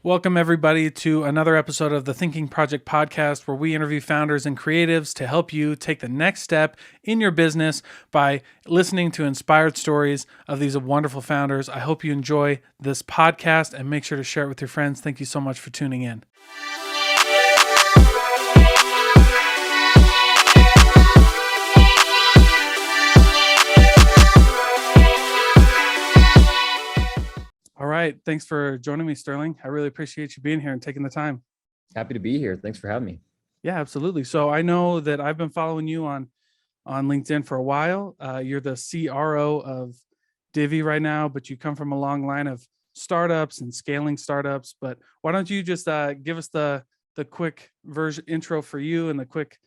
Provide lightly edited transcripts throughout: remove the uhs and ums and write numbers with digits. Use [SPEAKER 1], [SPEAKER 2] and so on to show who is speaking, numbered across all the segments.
[SPEAKER 1] Welcome, everybody, to another episode of the Thinking Project podcast, where we interview founders and creatives to help you take the next step in your business by listening to inspired stories of these wonderful founders. I hope you enjoy this podcast and make sure to share it with your friends. Thank you so much for tuning in. All right. Thanks for joining me, Sterling. I really appreciate you being here and taking the time.
[SPEAKER 2] Happy to be here. Thanks for having me.
[SPEAKER 1] Yeah, absolutely. So I know that I've been following you on LinkedIn for a while. You're the CRO of Divvy right now, but you come from a long line of startups and scaling startups. But why don't you just give us the quick intro for you and the quick,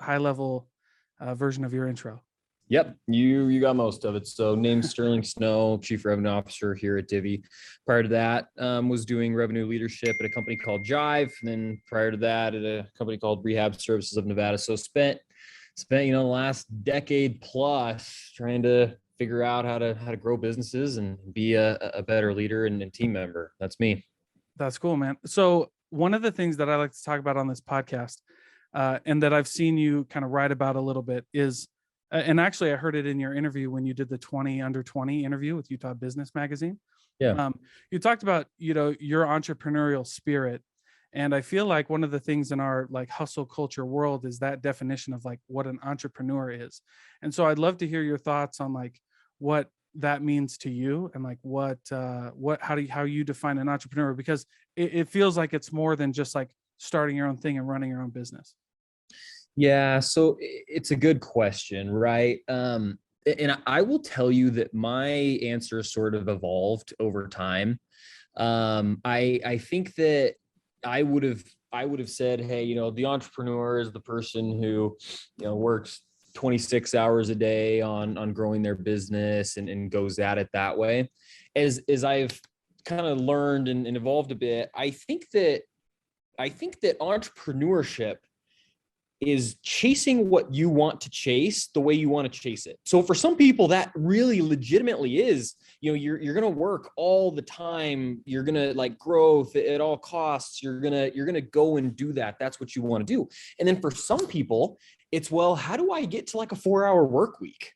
[SPEAKER 1] high level version of your intro?
[SPEAKER 2] Yep, you got most of it. So named Sterling Snow, Chief Revenue Officer here at Divvy. Prior to that, was doing revenue leadership at a company called Jive. And then prior to that, at a company called Rehab Services of Nevada. So spent the last decade plus trying to figure out how to grow businesses and be a better leader and team member. That's me.
[SPEAKER 1] That's cool, man. So one of the things that I like to talk about on this podcast, and that I've seen you kind of write about a little bit is, and actually I heard it in your interview when you did the 20 under 20 interview with Utah Business Magazine.
[SPEAKER 2] Yeah.
[SPEAKER 1] You talked about, your entrepreneurial spirit. And I feel like one of the things in our like hustle culture world is that definition of like what an entrepreneur is. And so I'd love to hear your thoughts on like what that means to you and like how you define an entrepreneur, because it feels like it's more than just like starting your own thing and running your own business.
[SPEAKER 2] Yeah, so it's a good question, right? And I will tell you that my answer sort of evolved over time. I think that I would have said, hey, the entrepreneur is the person who, works 26 hours a day on growing their business and goes at it that way. As I've kind of learned and evolved a bit, I think that entrepreneurship is chasing what you want to chase the way you want to chase it. So for some people that really legitimately is, you're going to work all the time. You're going to like growth at all costs. You're going to go and do that. That's what you want to do. And then for some people it's, well, how do I get to like a 4-hour work week?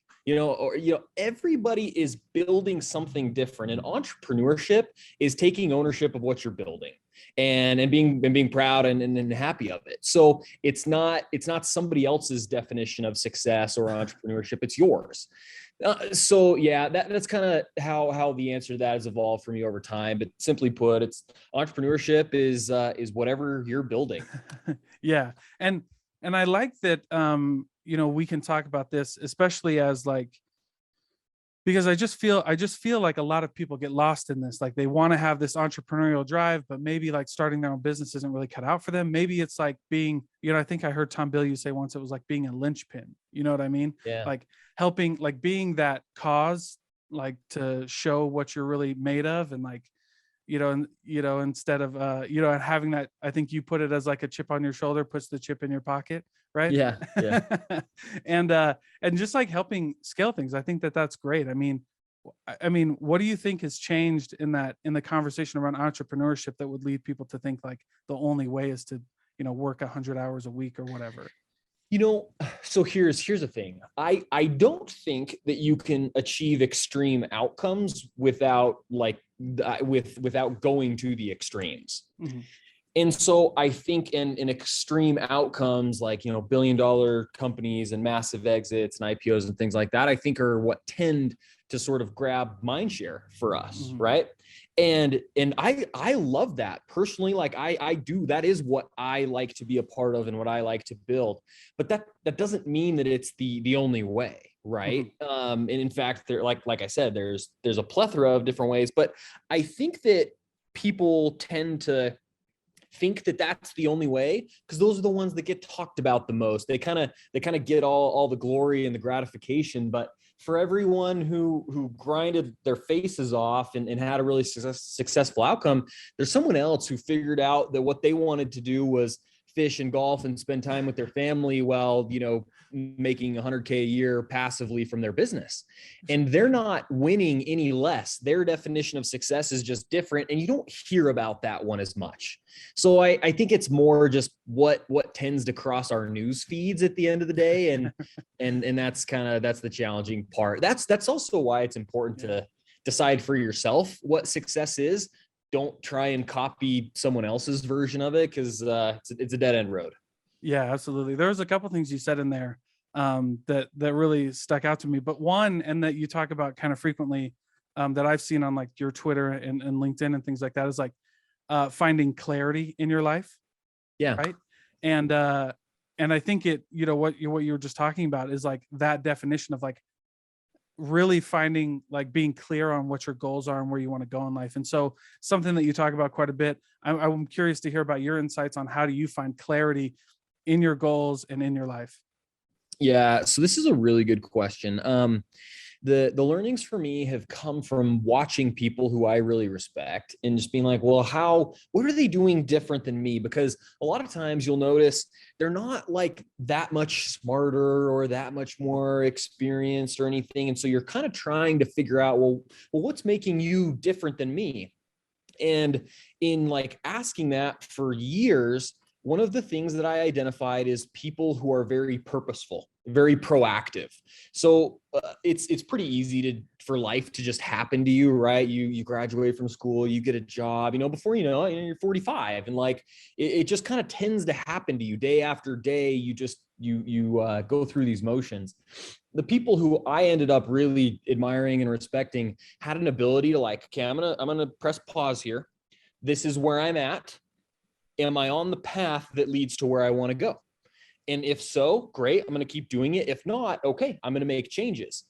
[SPEAKER 2] Everybody is building something different, and entrepreneurship is taking ownership of what you're building and being proud and happy of it. So it's not somebody else's definition of success or entrepreneurship. It's yours. So yeah, that's kind of how the answer to that has evolved for me over time. But simply put, it's entrepreneurship is whatever you're building.
[SPEAKER 1] Yeah. And I like that, we can talk about this, especially as like, because I just feel like a lot of people get lost in this. Like they want to have this entrepreneurial drive, but maybe like starting their own business isn't really cut out for them. Maybe it's like being, I think I heard Tom Bilyeu say once, it was like being a linchpin. You know what I mean?
[SPEAKER 2] Yeah.
[SPEAKER 1] Like helping, like being that cause, like to show what you're really made of, and like, instead of, and having that, I think you put it as like a chip on your shoulder puts the chip in your pocket. Right.
[SPEAKER 2] Yeah.
[SPEAKER 1] And just like helping scale things. I think that's great. I mean, what do you think has changed in the conversation around entrepreneurship that would lead people to think like the only way is to, work 100 hours a week or whatever?
[SPEAKER 2] So here's the thing. I don't think that you can achieve extreme outcomes without going to the extremes. Mm-hmm. And so I think in extreme outcomes, like, billion-dollar companies and massive exits and IPOs and things like that, I think are what tend to sort of grab mindshare for us. Mm-hmm. Right. And I love that personally. Like I do, that is what I like to be a part of and what I like to build, but that doesn't mean that it's the only way. Right. Mm-hmm. And in fact, there, like I said, there's a plethora of different ways, but I think that people tend to think that that's the only way because those are the ones that get talked about the most. They kind of get all the glory and the gratification, but for everyone who grinded their faces off and had a really successful outcome, there's someone else who figured out that what they wanted to do was fish and golf and spend time with their family while, making 100K a year passively from their business. And they're not winning any less. Their definition of success is just different. And you don't hear about that one as much. So I think it's more just what tends to cross our news feeds at the end of the day. And that's the challenging part. That's also why it's important to decide for yourself what success is. Don't try and copy someone else's version of it, because it's a dead end road.
[SPEAKER 1] Yeah, absolutely. There was a couple things you said in there that really stuck out to me. But one, and that you talk about kind of frequently, that I've seen on like your Twitter and LinkedIn and things like that, is like finding clarity in your life.
[SPEAKER 2] Yeah.
[SPEAKER 1] Right. And I think what you were just talking about is like that definition of like really finding, like being clear on what your goals are and where you want to go in life. And so something that you talk about quite a bit, I'm curious to hear about your insights on how do you find clarity in your goals and in your life?
[SPEAKER 2] Yeah. So this is a really good question. The learnings for me have come from watching people who I really respect and just being like, well, what are they doing different than me? Because a lot of times you'll notice they're not like that much smarter or that much more experienced or anything. And so you're kind of trying to figure out, well, what's making you different than me? And in like asking that for years, one of the things that I identified is people who are very purposeful, very proactive. So it's pretty easy for life to just happen to you, right? You graduate from school, you get a job, before you're 45, and like it just kind of tends to happen to you day after day. You go through these motions. The people who I ended up really admiring and respecting had an ability to like, okay, I'm gonna press pause here. This is where I'm at. Am I on the path that leads to where I want to go? And if so, great, I'm going to keep doing it. If not, okay, I'm going to make changes.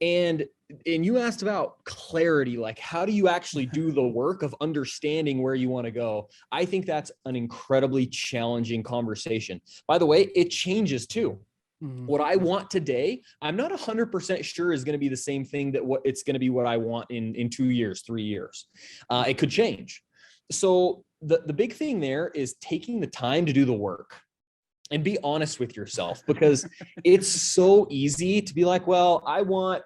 [SPEAKER 2] And you asked about clarity, like how do you actually do the work of understanding where you want to go? I think that's an incredibly challenging conversation. By the way, it changes too. Mm-hmm. What I want today, I'm not 100% sure is going to be the same thing that what it's going to be what I want in 2 years, 3 years. It could change. So the big thing there is taking the time to do the work and be honest with yourself, because it's so easy to be like, well, I want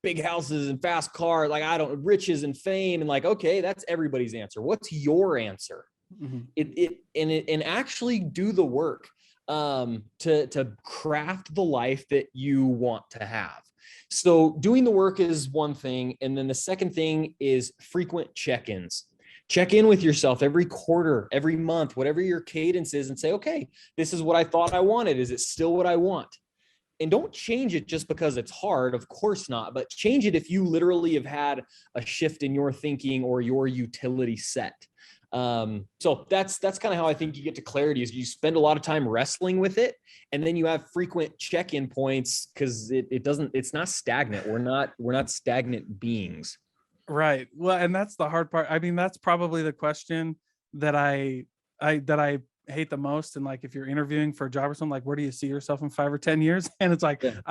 [SPEAKER 2] big houses and fast cars, like riches and fame. And like, okay, that's everybody's answer. What's your answer? Mm-hmm. And actually do the work to craft the life that you want to have. So doing the work is one thing. And then the second thing is frequent check-ins. Check in with yourself every quarter, every month, whatever your cadence is, and say, okay, this is what I thought I wanted. Is it still what I want? And don't change it just because it's hard. Of course not, but change it if you literally have had a shift in your thinking or your utility set. So that's kind of how I think you get to clarity, is you spend a lot of time wrestling with it, and then you have frequent check-in points, because it's not stagnant. We're not stagnant beings.
[SPEAKER 1] Right. Well, and that's the hard part. I mean, that's probably the question that I hate the most. And like, if you're interviewing for a job or something, like, where do you see yourself in 5 or 10 years? And it's like, yeah.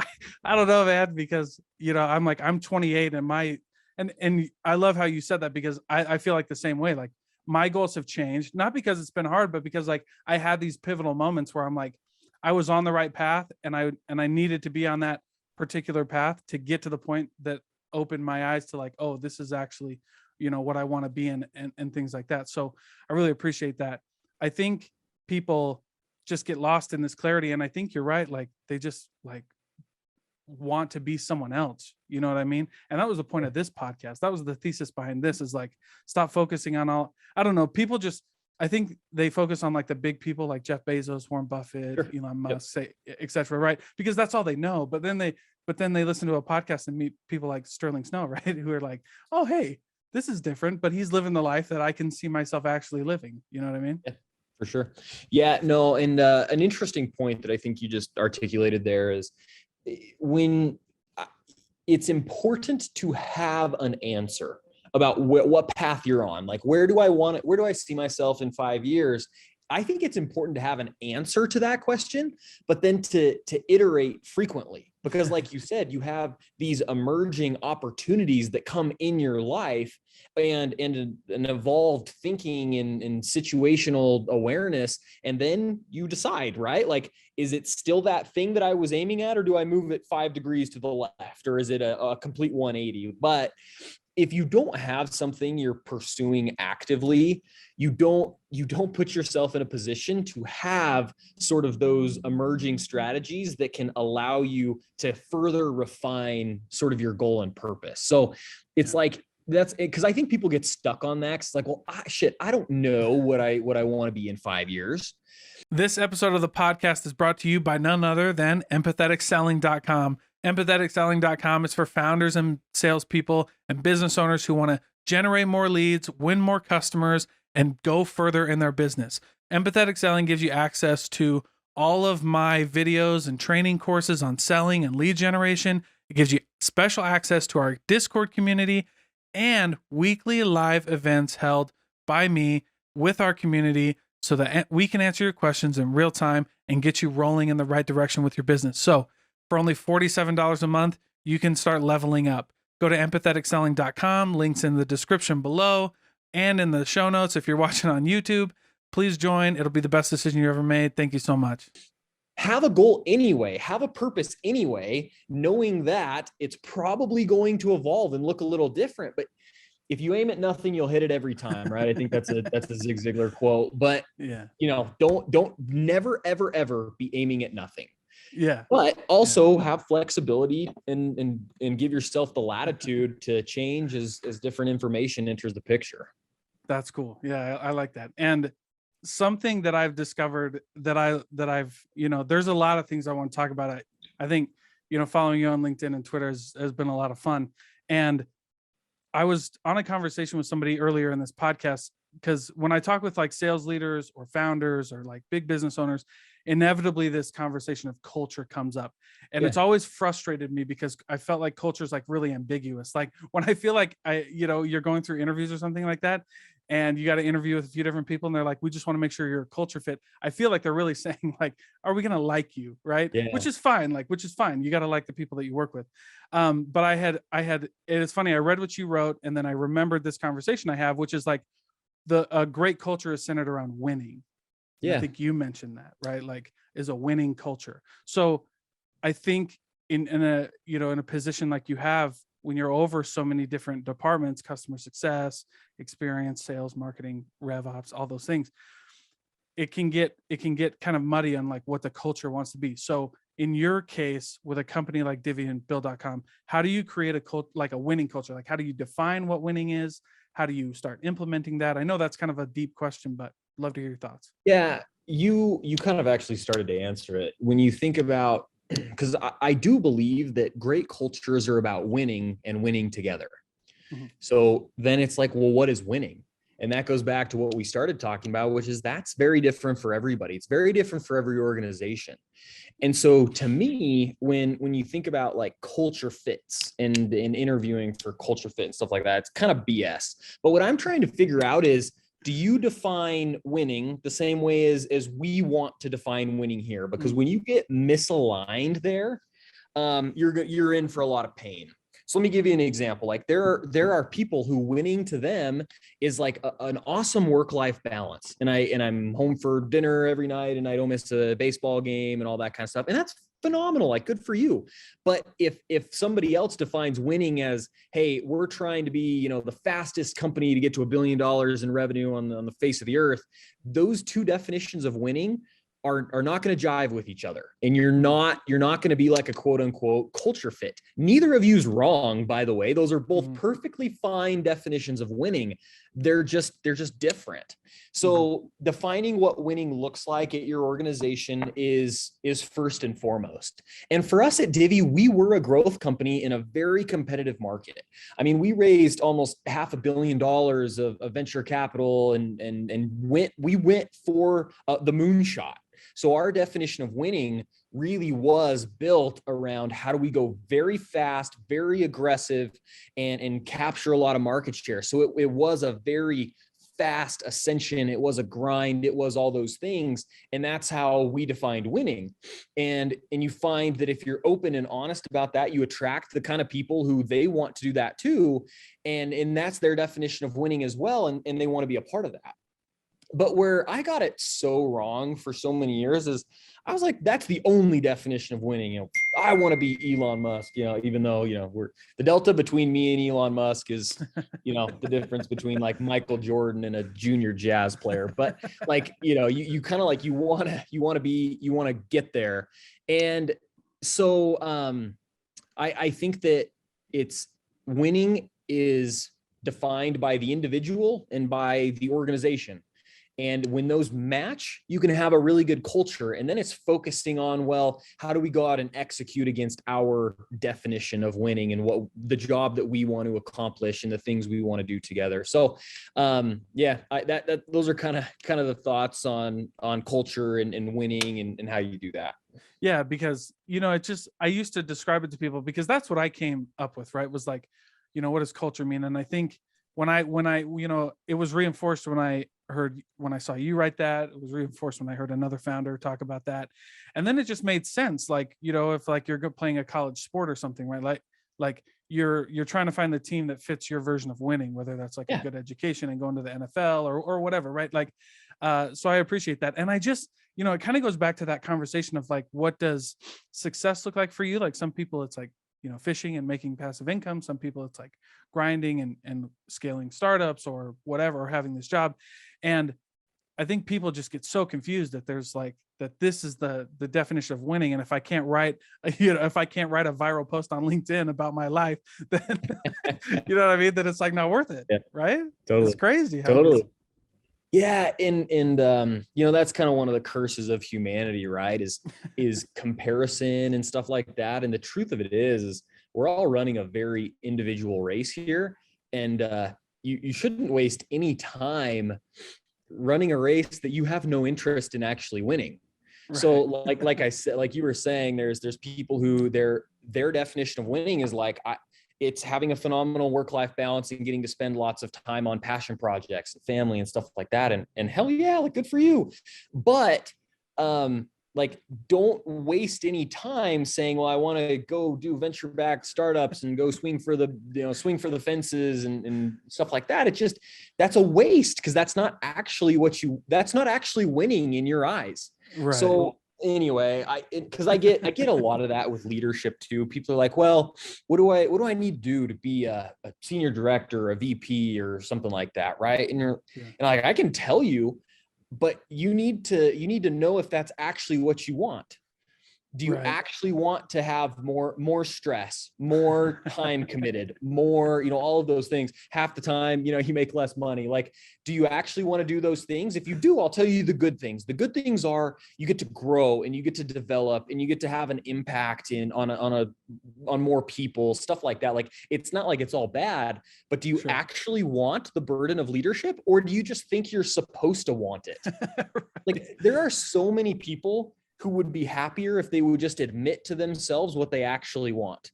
[SPEAKER 1] I don't know, man, because, I'm 28 and I love how you said that, because I feel like the same way. Like my goals have changed, not because it's been hard, but because like I had these pivotal moments where I'm like, I was on the right path and I needed to be on that particular path to get to the point that opened my eyes to like, oh, this is actually, what I want to be in, and things like that. So I really appreciate that. I think people just get lost in this clarity. And I think you're right. Like they just like want to be someone else. You know what I mean? And that was the point of this podcast. That was the thesis behind this, is like, stop focusing on I don't know. People just, I think they focus on like the big people like Jeff Bezos, Warren Buffett, sure. Elon Musk, et cetera, right? Because that's all they know. But then they listen to a podcast and meet people like Sterling Snow, right? Who are like, oh, hey, this is different, but he's living the life that I can see myself actually living. You know what I mean?
[SPEAKER 2] Yeah, for sure. Yeah, no. And an interesting point that I think you just articulated there is when it's important to have an answer about what path you're on. Like, where do I see myself in 5 years? I think it's important to have an answer to that question, but then to iterate frequently. because like you said, you have these emerging opportunities that come in your life, and an evolved thinking and situational awareness. And then you decide, right? Like, is it still that thing that I was aiming at, or do I move it 5 degrees to the left, or is it a complete 180? But if you don't have something you're pursuing actively, you don't put yourself in a position to have sort of those emerging strategies that can allow you to further refine sort of your goal and purpose. So it's like, that's because I think people get stuck on that. It's like, well, I don't know what I want to be in 5 years.
[SPEAKER 1] This episode of the podcast is brought to you by none other than empatheticselling.com. Empatheticselling.com is for founders and salespeople and business owners who want to generate more leads, win more customers, and go further in their business. Empathetic Selling gives you access to all of my videos and training courses on selling and lead generation. It gives you special access to our Discord community and weekly live events held by me with our community so that we can answer your questions in real time and get you rolling in the right direction with your business. So for only $47 a month, you can start leveling up. Go to empatheticselling.com, links in the description below and in the show notes. If you're watching on YouTube, please join. It'll be the best decision you ever made. Thank you so much.
[SPEAKER 2] Have a goal anyway, have a purpose anyway, knowing that it's probably going to evolve and look a little different. But if you aim at nothing, you'll hit it every time, right? I think that's a Zig Ziglar quote. But
[SPEAKER 1] yeah,
[SPEAKER 2] don't never ever be aiming at nothing.
[SPEAKER 1] Yeah.
[SPEAKER 2] But also have flexibility and give yourself the latitude to change as different information enters the picture.
[SPEAKER 1] That's cool. Yeah, I like that. And something that I've discovered that I've, there's a lot of things I want to talk about. I think, following you on LinkedIn and Twitter has been a lot of fun. And I was on a conversation with somebody earlier in this podcast, because when I talk with like sales leaders or founders or like big business owners, inevitably this conversation of culture comes up. And it's always frustrated me because I felt like culture is like really ambiguous. Like when I feel like you're going through interviews or something like that, and you got to interview with a few different people and they're like, we just want to make sure you're a culture fit. I feel like they're really saying like, are we going to like you? Right.
[SPEAKER 2] Yeah.
[SPEAKER 1] Which is fine. You got to like the people that you work with. But I had, it's funny. I read what you wrote and then I remembered this conversation I have, which is like a great culture is centered around winning. Yeah. I think you mentioned that, right? Like is a winning culture. So I think in a position like you have, when you're over so many different departments, customer success, experience, sales, marketing, rev ops, all those things, it can get kind of muddy on like what the culture wants to be. So in your case, with a company like Divvy and Bill.com, how do you create a winning culture? Like how do you define what winning is? How do you start implementing that? I know that's kind of a deep question, but love to hear your thoughts.
[SPEAKER 2] Yeah, you kind of actually started to answer it. When you think about, because I do believe that great cultures are about winning and winning together. Mm-hmm. So then it's like, well, what is winning? And that goes back to what we started talking about, which is that's very different for everybody. It's very different for every organization. And so to me, when you think about like culture fits and interviewing for culture fit and stuff like that, it's kind of BS. But what I'm trying to figure out is, do you define winning the same way as we want to define winning here? Because when you get misaligned there, you're in for a lot of pain. So let me give you an example. Like there are people who winning to them is like an awesome work-life balance. And I'm home for dinner every night and I don't miss a baseball game and all that kind of stuff. And that's phenomenal. Like good for you. But if somebody else defines winning as, hey, we're trying to be, the fastest company to get to $1 billion in revenue on the face of the earth, those two definitions of winning are not going to jive with each other. And you're not going to be like a quote unquote culture fit. Neither of you's wrong, by the way. Those are both perfectly fine definitions of winning. They're just different. So defining what winning looks like at your organization is first and foremost. And for us at Divvy, we were a growth company in a very competitive market. I mean, we raised almost $500 million of venture capital and we went for the moonshot. So our definition of winning really was built around how do we go very fast, very aggressive, and capture a lot of market share. So it was a very fast ascension. It was a grind. It was all those things. And that's how we defined winning. And you find that if you're open and honest about that, you attract the kind of people who they want to do that too. And that's their definition of winning as well. And they want to be a part of that. But where I got it so wrong for so many years is I was like, that's the only definition of winning. You know, I want to be Elon Musk, you know, even though, you know, the delta between me and Elon Musk is, you know, the difference between like Michael Jordan and a junior jazz player. But like, you know, you kind of like, you want to get there. And so I think that it's winning is defined by the individual and by the organization. And when those match, you can have a really good culture. And then it's focusing on, well, how do we go out and execute against our definition of winning and what the job that we want to accomplish and the things we want to do together. So those are kind of the thoughts on culture and winning and how you do that.
[SPEAKER 1] Yeah, because, you know, I used to describe it to people because that's what I came up with, right? Was like, you know, what does culture mean? And I think when I, you know, it was reinforced when I saw you write that. It was reinforced when I heard another founder talk about that. And then it just made sense. Like, you know, if like you're playing a college sport or something, right? Like you're trying to find the team that fits your version of winning, whether that's like a good education and going to the NFL or whatever, right? Like, so I appreciate that. And I just, you know, it kind of goes back to that conversation of like, what does success look like for you? Like some people it's like, you know, fishing and making passive income. Some people it's like grinding and scaling startups or whatever, or having this job. And I think people just get so confused that there's like, that this is the definition of winning. And if I can't write, you know, if I can't write a viral post on LinkedIn about my life, then, you know what I mean? Then it's like not worth it. Yeah, right. Totally. It's crazy.
[SPEAKER 2] Totally. Yeah. And you know, that's kind of one of the curses of humanity, right? Is comparison and stuff like that. And the truth of it is we're all running a very individual race here. And you shouldn't waste any time running a race that you have no interest in actually winning. Right. So like I said, like you were saying, there's people who their definition of winning is like, it's having a phenomenal work-life balance and getting to spend lots of time on passion projects and family and stuff like that. And hell yeah, like good for you. But like don't waste any time saying, well, I want to go do venture-backed startups and go swing for the fences and stuff like that. It's just, that's a waste because that's not actually winning in your eyes. Right. So anyway, I get a lot of that with leadership too. People are like, well, what do I need to do to be a senior director, a VP or something like that. Right. And like, I can tell you, but you need to know if that's actually what you want. Do you actually want to have more stress, more time committed, more, you know, all of those things? Half the time, you know, you make less money. Like, do you actually want to do those things? If you do, I'll tell you the good things. The good things are you get to grow and you get to develop and you get to have an impact on more people, stuff like that. Like, it's not like it's all bad, but do you actually want the burden of leadership, or do you just think you're supposed to want it? Like, there are so many people who would be happier if they would just admit to themselves what they actually want.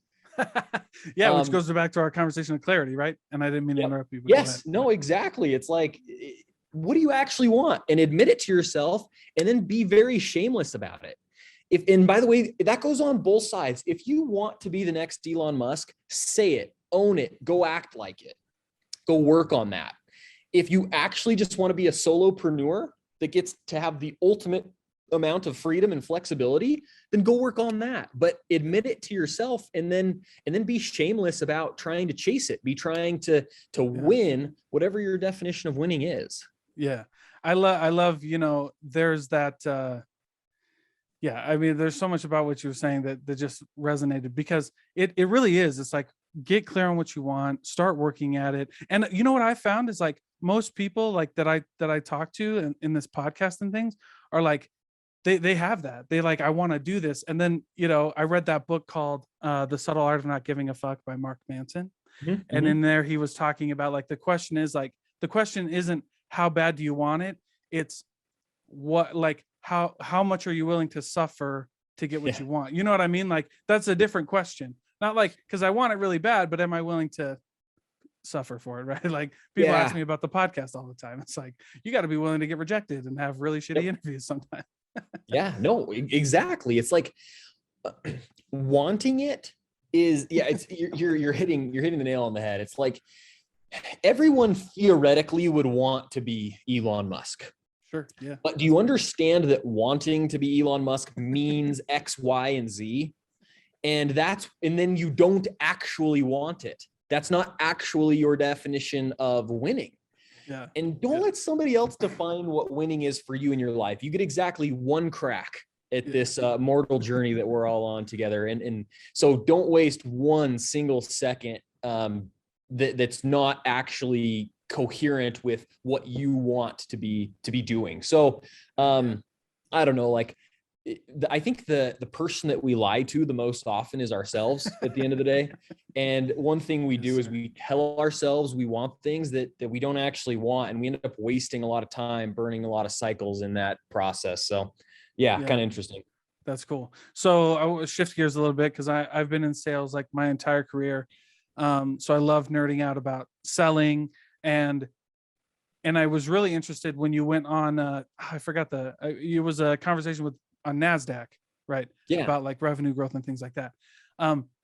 [SPEAKER 1] Yeah, which goes back to our conversation of clarity, right? And I didn't mean to interrupt you.
[SPEAKER 2] Yes, no, exactly. It's like, what do you actually want? And admit it to yourself, and then be very shameless about it. And by the way, that goes on both sides. If you want to be the next Elon Musk, say it, own it, go act like it, go work on that. If you actually just want to be a solopreneur that gets to have the ultimate amount of freedom and flexibility, then go work on that. But admit it to yourself, and then be shameless about trying to chase it. Be trying to win whatever your definition of winning is.
[SPEAKER 1] Yeah. I love, you know, there's that, I mean, there's so much about what you were saying that just resonated, because it really is. It's like, get clear on what you want, start working at it. And you know what I found is like most people like that I talk to in this podcast and things are like, they have that. They like, I want to do this. And then, you know, I read that book called The Subtle Art of Not Giving a Fuck by Mark Manson. Mm-hmm. And in there he was talking about like, the question isn't how bad do you want it? It's what, like, how much are you willing to suffer to get what you want? You know what I mean? Like, that's a different question. Not like, because I want it really bad, but am I willing to suffer for it, right? Like people ask
[SPEAKER 2] Yeah.
[SPEAKER 1] me about the podcast all the time. It's like, you got to be willing to get rejected and have really shitty
[SPEAKER 2] Yep.
[SPEAKER 1] interviews sometimes.
[SPEAKER 2] Yeah. No, exactly. It's like wanting it is, yeah, it's you're hitting the nail on the head. It's like everyone theoretically would want to be Elon Musk.
[SPEAKER 1] Sure. Yeah.
[SPEAKER 2] But do you understand that wanting to be Elon Musk means X, Y, and Z? And then you don't actually want it. That's not actually your definition of winning.
[SPEAKER 1] Yeah.
[SPEAKER 2] And don't let somebody else define what winning is for you in your life. You get exactly one crack at this mortal journey that we're all on together. And so don't waste one single second that's not actually coherent with what you want to be doing. So I don't know, like I think the person that we lie to the most often is ourselves at the end of the day. And one thing we do is we tell ourselves we want things that we don't actually want. And we end up wasting a lot of time, burning a lot of cycles in that process. So yeah. Kind of interesting.
[SPEAKER 1] That's cool. So I will shift gears a little bit because I've been in sales like my entire career. So I love nerding out about selling, and I was really interested when you went on, I forgot it was a conversation on NASDAQ, right?
[SPEAKER 2] Yeah.
[SPEAKER 1] About like revenue growth and things like that.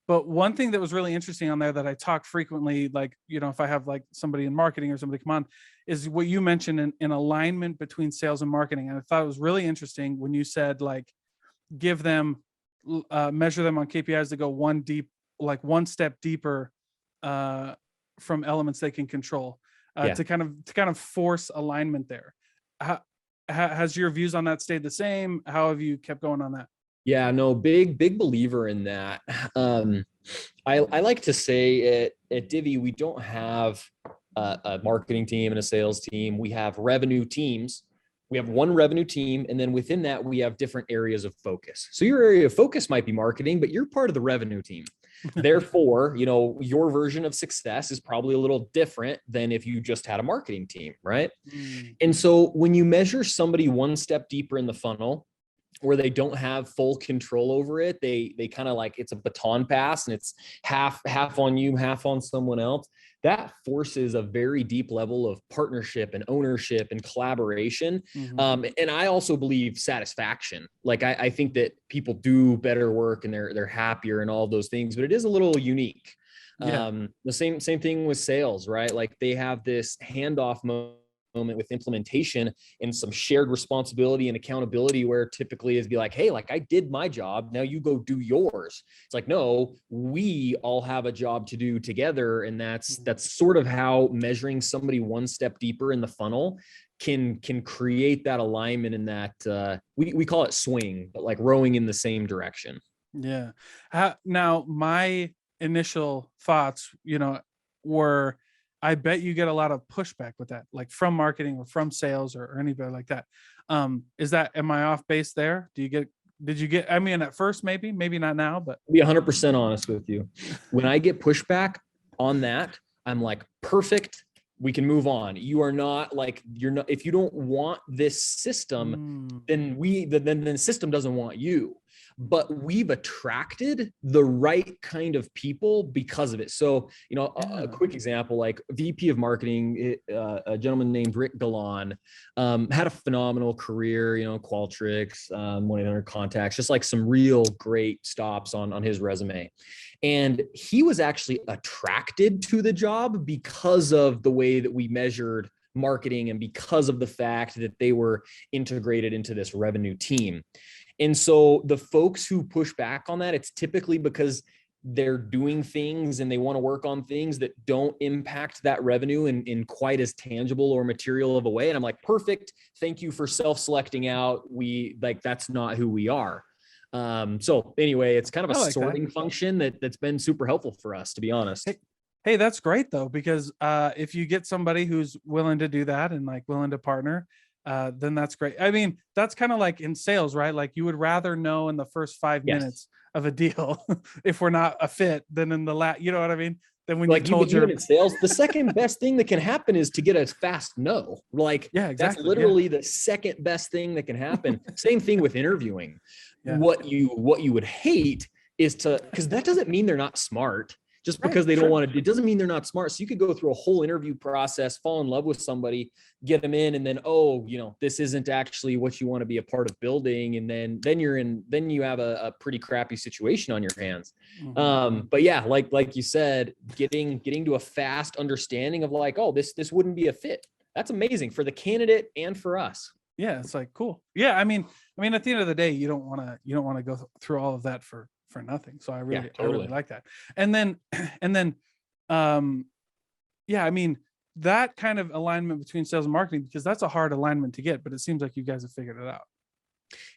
[SPEAKER 1] But one thing that was really interesting on there that I talk frequently, like, if I have like somebody in marketing or somebody come on, is what you mentioned in alignment between sales and marketing. And I thought it was really interesting when you said, like, give them, measure them on KPIs that go one step deeper from elements they can control, to kind of force alignment there. Has your views on that stayed the same? How have you kept going on that?
[SPEAKER 2] Yeah, no, big believer in that. I like to say at Divvy, we don't have a marketing team and a sales team. We have revenue teams. We have one revenue team, and then within that, we have different areas of focus. So your area of focus might be marketing, but you're part of the revenue team. Therefore, your version of success is probably a little different than if you just had a marketing team, right? And so when you measure somebody one step deeper in the funnel, where they don't have full control over it, they kind of like, it's a baton pass and it's half on you, half on someone else. That forces a very deep level of partnership and ownership and collaboration. And I also believe satisfaction. Like I think that people do better work and they're happier and all of those things, but it is a little unique. The same thing with sales, right? Like they have this handoff moment with implementation and some shared responsibility and accountability, where typically is be like, hey, like I did my job, now you go do yours. It's like, no, we all have a job to do together. And that's sort of how measuring somebody one step deeper in the funnel can create that alignment in that we call it swing, but like rowing in the same direction.
[SPEAKER 1] Yeah. Now my initial thoughts, were, I bet you get a lot of pushback with that, like from marketing or from sales or anybody like that. Am I off base there? Did you get, I mean, at first, maybe not now, but
[SPEAKER 2] I'll be 100% honest with you. When I get pushback on that, I'm like, perfect. We can move on. You are not like, if you don't want this system, then the system doesn't want you. But we've attracted the right kind of people because of it. So, a quick example, like VP of marketing, a gentleman named Rick Galan, had a phenomenal career, Qualtrics, 1-800-CONTACTS, just like some real great stops on his resume. And he was actually attracted to the job because of the way that we measured marketing and because of the fact that they were integrated into this revenue team. And so the folks who push back on that, it's typically because they're doing things and they want to work on things that don't impact that revenue in quite as tangible or material of a way. And I'm like, perfect. Thank you for self-selecting out. That's not who we are. So anyway, it's kind of a sorting function that's been super helpful for us, to be honest.
[SPEAKER 1] Hey, that's great though, because if you get somebody who's willing to do that and like willing to partner, then that's great. I mean, that's kind of like in sales, right? Like you would rather know in the first 5 minutes of a deal if we're not a fit than in the you know what I mean? Then when
[SPEAKER 2] like even in sales, the second best thing that can happen is to get a fast no. Like that's literally the second best thing that can happen. Same thing with interviewing. What you would hate is because that doesn't mean they're not smart. just
[SPEAKER 1] Right.
[SPEAKER 2] because they don't
[SPEAKER 1] Sure.
[SPEAKER 2] want to, it doesn't mean they're not smart. So you could go through a whole interview process, fall in love with somebody, get them in, and then, oh, this isn't actually what you want to be a part of building. And then you have a pretty crappy situation on your hands. But yeah, like you said, getting to a fast understanding of like, oh, this wouldn't be a fit. That's amazing for the candidate and for us.
[SPEAKER 1] Yeah. It's like, cool. Yeah. I mean, at the end of the day, you don't want to go through all of that for nothing. So I
[SPEAKER 2] Yeah,
[SPEAKER 1] really
[SPEAKER 2] totally.
[SPEAKER 1] like that. And then, um, yeah, I mean, that kind of alignment between sales and marketing, because that's a hard alignment to get, but it seems like you guys have figured it out.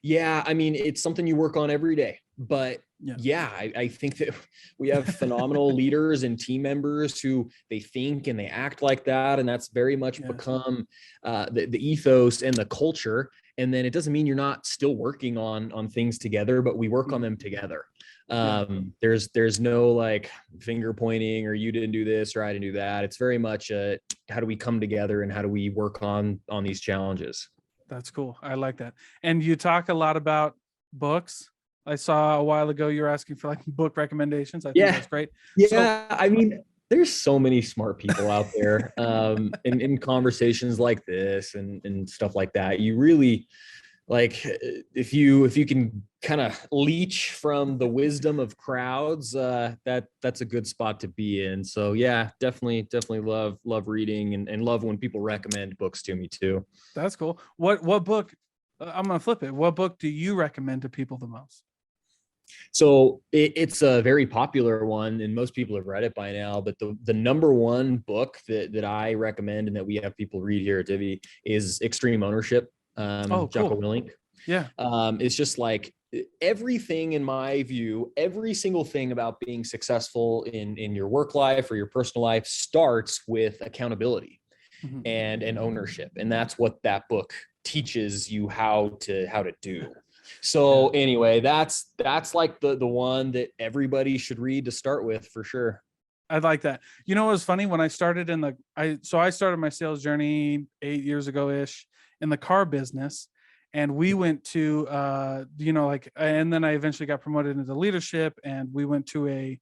[SPEAKER 2] Yeah, I mean, it's something you work on every day. But
[SPEAKER 1] Yeah.
[SPEAKER 2] yeah, I think that we have phenomenal leaders and team members who they think and they act like that. And that's very much become the ethos and the culture. And then it doesn't mean you're not still working on things together, but we work on them together. There's no like finger pointing or you didn't do this or I didn't do that. It's very much how do we come together and how do we work on these challenges?
[SPEAKER 1] That's cool. I like that. And you talk a lot about books. I saw a while ago you were asking for like book recommendations. I think that's great.
[SPEAKER 2] Yeah. I mean, there's so many smart people out there in conversations like this and stuff like that. You really like if you can kind of leech from the wisdom of crowds, that's a good spot to be in. So yeah, definitely love reading and love when people recommend books to me too.
[SPEAKER 1] That's cool. What book? I'm gonna flip it. What book do you recommend to people the most?
[SPEAKER 2] So it's a very popular one and most people have read it by now, but the number one book that I recommend and that we have people read here at Divvy is Extreme Ownership. Jocko Willink.
[SPEAKER 1] Yeah.
[SPEAKER 2] It's just like everything in my view, every single thing about being successful in your work life or your personal life starts with accountability and ownership. And that's what that book teaches you how to do. So anyway, that's like the one that everybody should read to start with for sure.
[SPEAKER 1] I like that. You know, it was funny when I started I started my sales journey 8 years ago ish in the car business. And we went to, and then I eventually got promoted into leadership and we went to a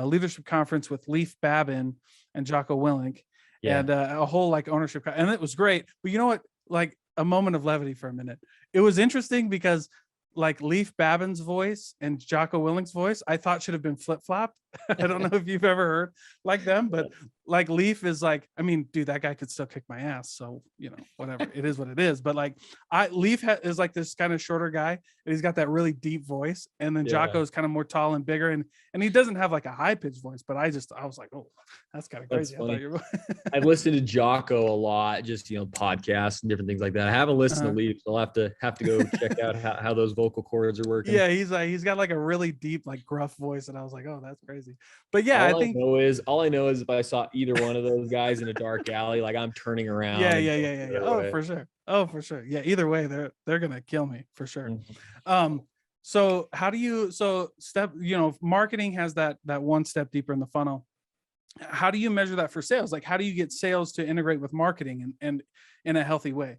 [SPEAKER 1] leadership conference with Leif Babin and Jocko Willink and a whole like ownership. And it was great. But you know what, like a moment of levity for a minute. It was interesting because like Leif Babin's voice and Jocko Willink's voice, I thought should have been flip-flopped. I don't know if you've ever heard like them, but like Leif is like, I mean, dude, that guy could still kick my ass. So, whatever, it is what it is. But like Leif is like this kind of shorter guy and he's got that really deep voice. And then Jocko is kind of more tall and bigger. And he doesn't have like a high pitched voice, but I was like, oh, that's kind of crazy.
[SPEAKER 2] I've listened to Jocko a lot, just, podcasts and different things like that. I haven't listened to Leif, so I'll have to go check out how those vocal cords are working.
[SPEAKER 1] Yeah. He's got like a really deep, like gruff voice. And I was like, oh, that's crazy. But yeah, all
[SPEAKER 2] I know is if I saw either one of those guys in a dark alley, like I'm turning around.
[SPEAKER 1] Yeah. Oh, for sure. Yeah. Either way, they're going to kill me for sure. So how do you, marketing has that one step deeper in the funnel. How do you measure that for sales? Like, how do you get sales to integrate with marketing and in a healthy way?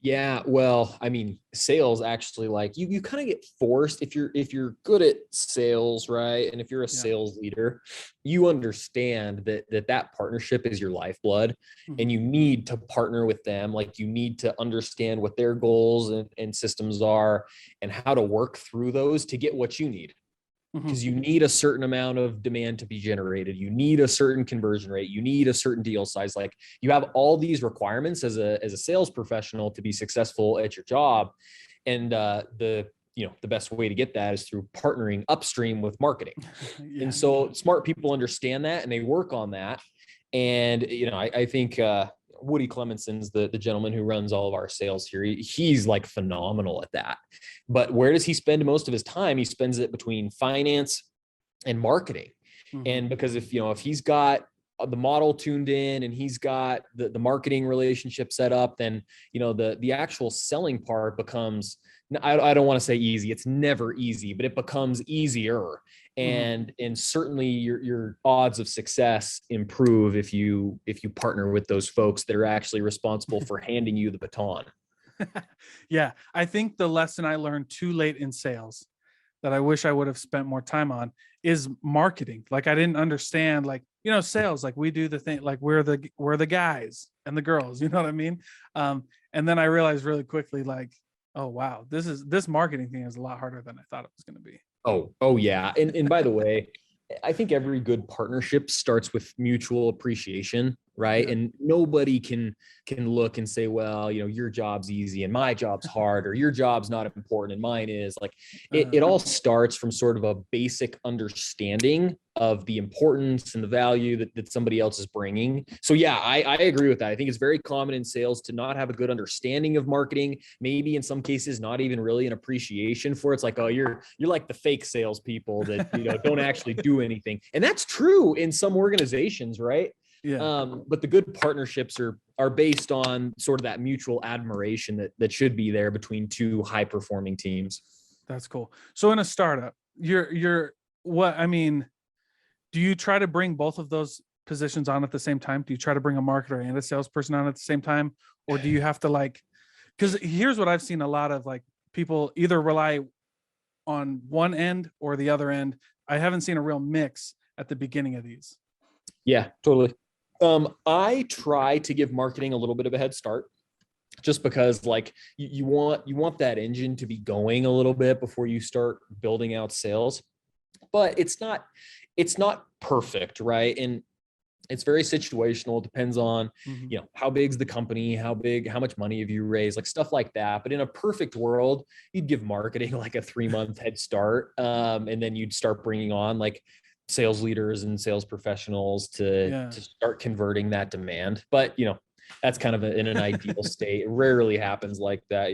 [SPEAKER 2] Yeah, well, I mean, sales actually, like you kind of get forced if you're good at sales, right? And if you're a sales leader, you understand that partnership is your lifeblood and you need to partner with them. Like you need to understand what their goals and systems are and how to work through those to get what you need. Because you need a certain amount of demand to be generated. You need a certain conversion rate. You need a certain deal size. Like you have all these requirements as a sales professional to be successful at your job. And the best way to get that is through partnering upstream with marketing. And so smart people understand that and they work on that. And, I think Woody Clemenson's the gentleman who runs all of our sales here. He's like phenomenal at that. But where does he spend most of his time? He spends it between finance and marketing. And because if he's got the model tuned in and he's got the marketing relationship set up, then, the actual selling part becomes, I don't want to say easy. It's never easy, but it becomes easier. And certainly your odds of success improve if you partner with those folks that are actually responsible for handing you the baton.
[SPEAKER 1] Yeah. I think the lesson I learned too late in sales that I wish I would have spent more time on is marketing. Like I didn't understand, like, sales, like we do the thing, like we're the guys and the girls, you know what I mean? And then I realized really quickly, like, oh wow, this marketing thing is a lot harder than I thought it was going to be.
[SPEAKER 2] Oh yeah. And by the way, I think every good partnership starts with mutual appreciation, right?
[SPEAKER 1] Yeah.
[SPEAKER 2] And nobody can look and say, well, your job's easy and my job's hard, or your job's not important and mine is. Like it all starts from sort of a basic understanding of the importance and the value that somebody else is bringing. So yeah, I agree with that. I think it's very common in sales to not have a good understanding of marketing, maybe in some cases not even really an appreciation for it. It's like, oh, you're like the fake salespeople that don't actually do anything. And that's true in some organizations, right?
[SPEAKER 1] Yeah.
[SPEAKER 2] But the good partnerships are based on sort of that mutual admiration that should be there between two high performing teams.
[SPEAKER 1] That's cool. So in a startup, you're what I mean, do you try to bring both of those positions on at the same time? Do you try to bring a marketer and a salesperson on at the same time? Or do you have to, like, because here's what I've seen a lot of, like, people either rely on one end or the other end. I haven't seen a real mix at the beginning of these.
[SPEAKER 2] Yeah, totally. I try to give marketing a little bit of a head start, just because like you want that engine to be going a little bit before you start building out sales. But it's not perfect, right? And it's very situational. It depends on, how big's the company, how much money have you raised, like stuff like that. But in a perfect world, you'd give marketing like a 3-month head start. And then you'd start bringing on like sales leaders and sales professionals to start converting that demand. But, that's kind of in an ideal state. It rarely happens like that.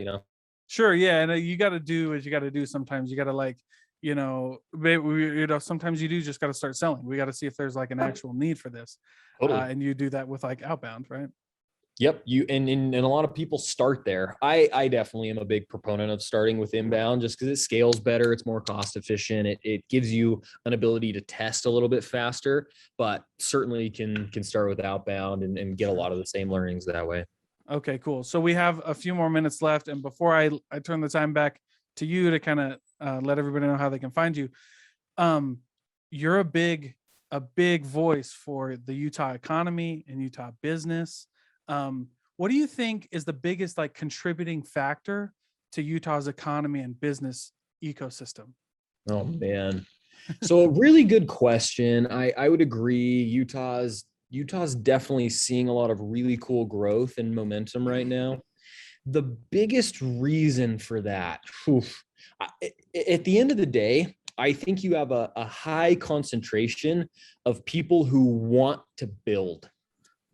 [SPEAKER 1] Sure. Yeah. And you got to do what you got to do. Sometimes you got to, like, maybe, sometimes you do just got to start selling. We got to see if there's like an actual need for this.
[SPEAKER 2] Totally.
[SPEAKER 1] And you do that with like outbound, right?
[SPEAKER 2] Yep. And a lot of people start there. I definitely am a big proponent of starting with inbound, just because it scales better. It's more cost efficient. It gives you an ability to test a little bit faster, but certainly can start with outbound and get a lot of the same learnings that way.
[SPEAKER 1] Okay, cool. So we have a few more minutes left. And before I turn the time back to you to kind of let everybody know how they can find you, you're a big voice for the Utah economy and Utah business. What do you think is the biggest, like, contributing factor to Utah's economy and business ecosystem?
[SPEAKER 2] Oh man. So a really good question. I would agree. Utah's definitely seeing a lot of really cool growth and momentum right now. The biggest reason for that, at the end of the day, I think you have a high concentration of people who want to build,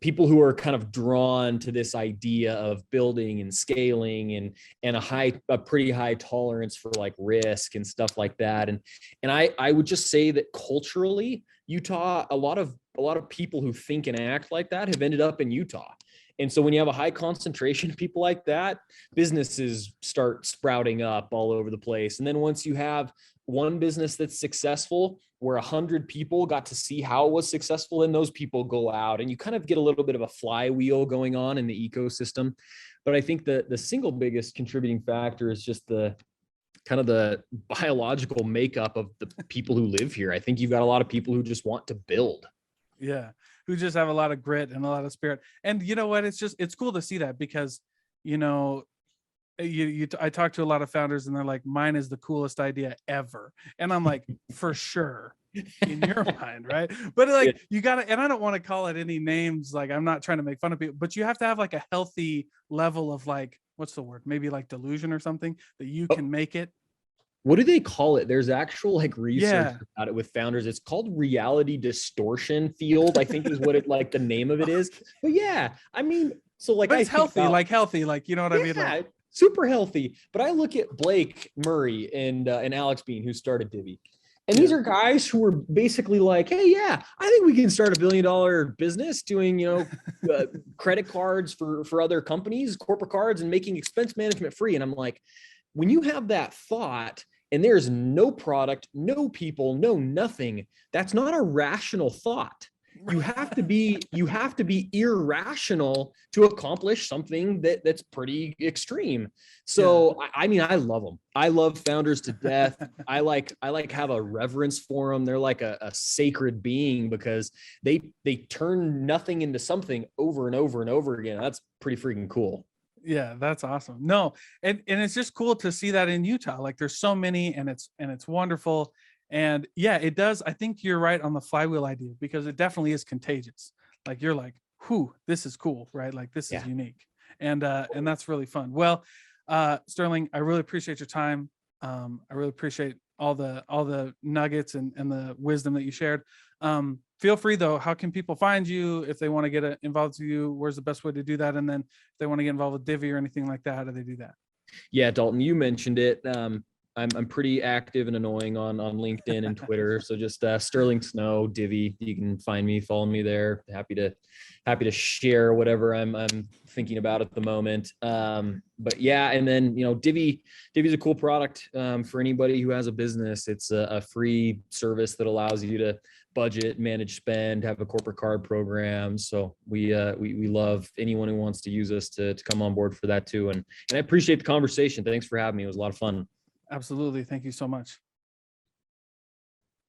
[SPEAKER 2] people who are kind of drawn to this idea of building and scaling and a pretty high tolerance for like risk and stuff like that. And I would just say that culturally, Utah, a lot of people who think and act like that have ended up in Utah. And so when you have a high concentration of people like that, businesses start sprouting up all over the place. And then once you have one business that's successful, where 100 people got to see how it was successful, and those people go out and you kind of get a little bit of a flywheel going on in the ecosystem. But I think the single biggest contributing factor is just the kind of the biological makeup of the people who live here. I think you've got a lot of people who just want to build.
[SPEAKER 1] Yeah. Who just have a lot of grit and a lot of spirit. And you know what? It's cool to see that, because, I talk to a lot of founders and they're like, mine is the coolest idea ever. And I'm like, for sure, in your mind, right? But like, you gotta, and I don't want to call it any names, like I'm not trying to make fun of people, but you have to have like a healthy level of, like, what's the word? Maybe like delusion or something, that you can make it.
[SPEAKER 2] What do they call it? There's actual like research about it with founders. It's called reality distortion field, I think is what it, like the name of it is. But yeah, I mean, so like,
[SPEAKER 1] but it's healthy, like, you know what I mean? Like,
[SPEAKER 2] super healthy. But I look at Blake Murray and Alex Bean, who started Divvy. And these are guys who were basically like, hey, yeah, I think we can start $1 billion business doing, credit cards for other companies, corporate cards, and making expense management free. And I'm like, when you have that thought and there's no product, no people, no nothing, that's not a rational thought. you have to be irrational to accomplish something that's pretty extreme.
[SPEAKER 1] Yeah.
[SPEAKER 2] So I mean, I love them. I love founders to death. I like have a reverence for them. They're like a sacred being because they turn nothing into something over and over and over again. That's pretty freaking cool.
[SPEAKER 1] Yeah, that's awesome. No, and it's just cool to see that in Utah. Like there's so many, and it's wonderful. And yeah, it does. I think you're right on the flywheel idea because it definitely is contagious. Like you're like, whew, this is cool, right? Like this is
[SPEAKER 2] Yeah.
[SPEAKER 1] unique. And that's really fun. Well, Sterling, I really appreciate your time. I really appreciate all the nuggets and the wisdom that you shared. Feel free though, how can people find you if they want to get involved with you? Where's the best way to do that? And then if they want to get involved with Divvy or anything like that, how do they do that?
[SPEAKER 2] Yeah, Dalton, you mentioned it. I'm pretty active and annoying on LinkedIn and Twitter. So just Sterling Snow, Divvy. You can find me, follow me there. Happy to share whatever I'm thinking about at the moment. But yeah, and then Divvy's a cool product for anybody who has a business. It's a free service that allows you to budget, manage spend, have a corporate card program. So we love anyone who wants to use us to come on board for that too. And I appreciate the conversation. Thanks for having me. It was a lot of fun.
[SPEAKER 1] Absolutely. Thank you so much.